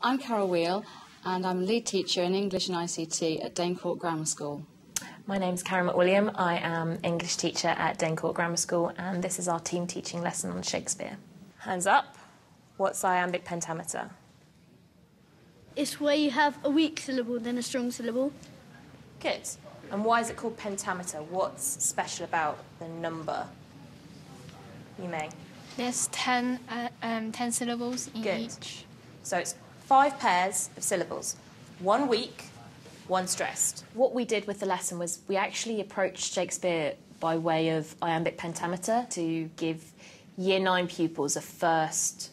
I'm Carol Wheel, and I'm lead teacher in English and ICT at Danecourt Grammar School. My name's Karen McWilliam. I am English teacher at Danecourt Grammar School, and this is our team teaching lesson on Shakespeare. Hands up. What's iambic pentameter? It's where you have a weak syllable, then a strong syllable. Good. And why is it called pentameter? What's special about the number? You may. There's 10 syllables in each. So it's 5 pairs of syllables. 1 weak, 1 stressed. What we did with the lesson was we actually approached Shakespeare by way of iambic pentameter to give Year 9 pupils a first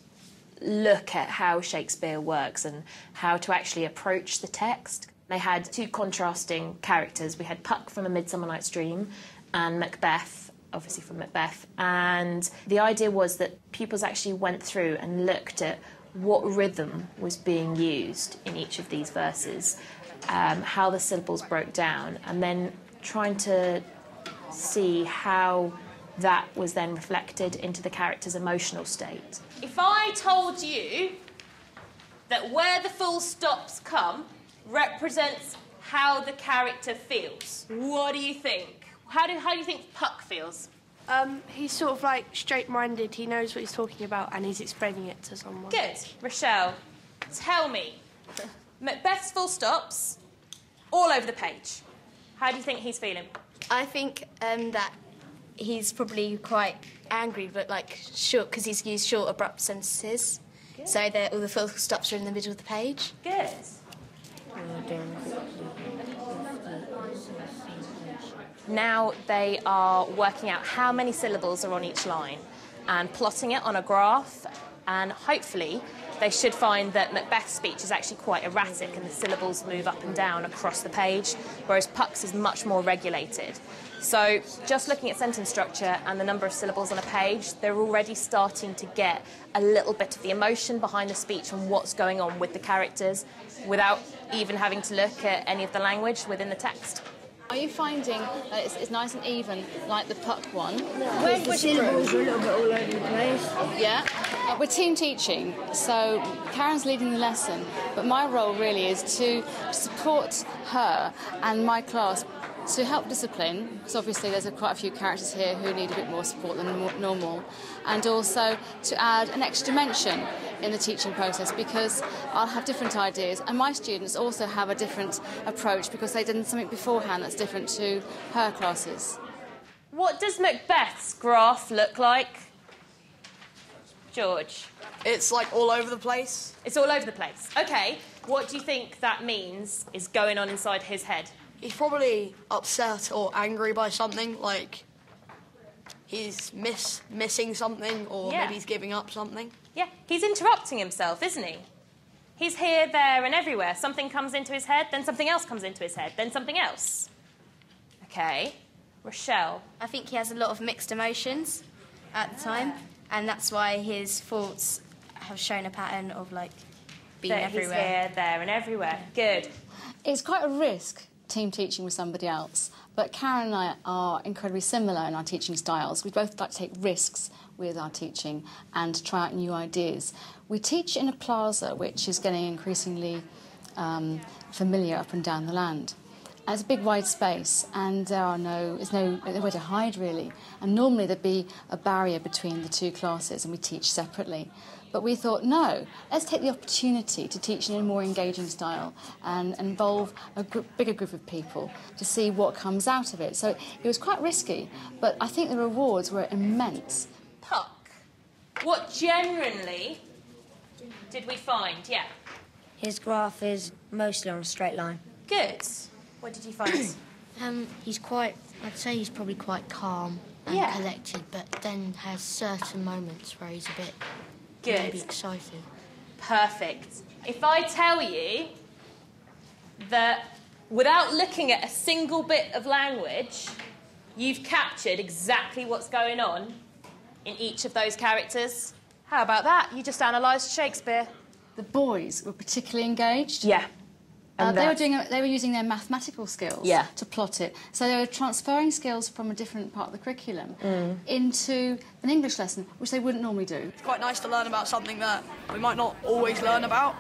look at how Shakespeare works and how to actually approach the text. They had 2 contrasting characters. We had Puck from A Midsummer Night's Dream and Macbeth, obviously from Macbeth. And the idea was that pupils actually went through and looked at what rhythm was being used in each of these verses, how the syllables broke down, and then trying to see how that was then reflected into the character's emotional state. If I told you that where the full stops come represents how the character feels, what do you think? How do you think Puck feels? He's sort of like straight-minded. He knows what he's talking about and he's explaining it to someone. Good. Rochelle, tell me, Macbeth's full stops all over the page. How do you think he's feeling? I think that he's probably quite angry, but like short, because he's used short, abrupt sentences. Good. So all the full stops are in the middle of the page. Good. Now they are working out how many syllables are on each line and plotting it on a graph, and hopefully they should find that Macbeth's speech is actually quite erratic and the syllables move up and down across the page, whereas Puck's is much more regulated. So just looking at sentence structure and the number of syllables on a page, they're already starting to get a little bit of the emotion behind the speech and what's going on with the characters without even having to look at any of the language within the text. Are you finding that it's nice and even, like the Puck one? Where the syllables are a little bit all over the place. Yeah. We're team teaching, so Karen's leading the lesson, but my role really is to support her and my class to help discipline, because obviously there's quite a few characters here who need a bit more support than normal, and also to add an extra dimension in the teaching process, because I'll have different ideas and my students also have a different approach because they've done something beforehand that's different to her classes. What does Macbeth's graph look like? George? It's like all over the place. It's all over the place. OK, what do you think that means is going on inside his head? He's probably upset or angry by something, like he's missing something, or maybe he's giving up something. Yeah, he's interrupting himself, isn't he? He's here, there and everywhere. Something comes into his head, then something else comes into his head, then something else. OK. Rochelle? I think he has a lot of mixed emotions at the time, and that's why his thoughts have shown a pattern of, like, being everywhere. He's here, there and everywhere. Good. It's quite a risk, team teaching with somebody else, but Karen and I are incredibly similar in our teaching styles. We both like to take risks with our teaching and try out new ideas. We teach in a plaza which is getting increasingly familiar up and down the land. And it's a big wide space and there's nowhere to hide really, and normally there'd be a barrier between the 2 classes and we teach separately. But we thought, no, let's take the opportunity to teach in a more engaging style and involve a bigger group of people to see what comes out of it. So it was quite risky, but I think the rewards were immense. Puck, what generally did we find? Yeah. His graph is mostly on a straight line. Good. What did you find? I'd say he's probably quite calm and collected, but then has certain moments where he's a bit maybe excited. Perfect. If I tell you that without looking at a single bit of language, you've captured exactly what's going on in each of those characters, how about that? You just analysed Shakespeare. The boys were particularly engaged. Yeah. They were using their mathematical skills to plot it. So they were transferring skills from a different part of the curriculum into an English lesson, which they wouldn't normally do. It's quite nice to learn about something that we might not always learn about.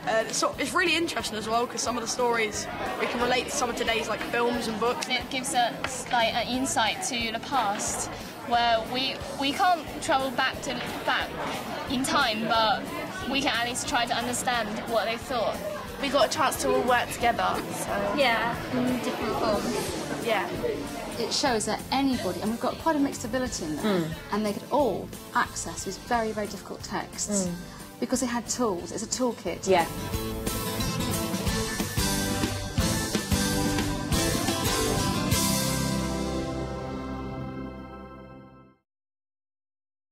It's really interesting as well because some of the stories we can relate to some of today's like films and books. It gives us like an insight to the past where we can't travel back in time, but we can at least try to understand what they thought. We got a chance to all work together. So. Yeah, in different forms. Yeah. It shows that anybody, and we've got quite a mixed ability in there, and they could all access these very, very difficult texts because they had tools. It's a toolkit. Yeah.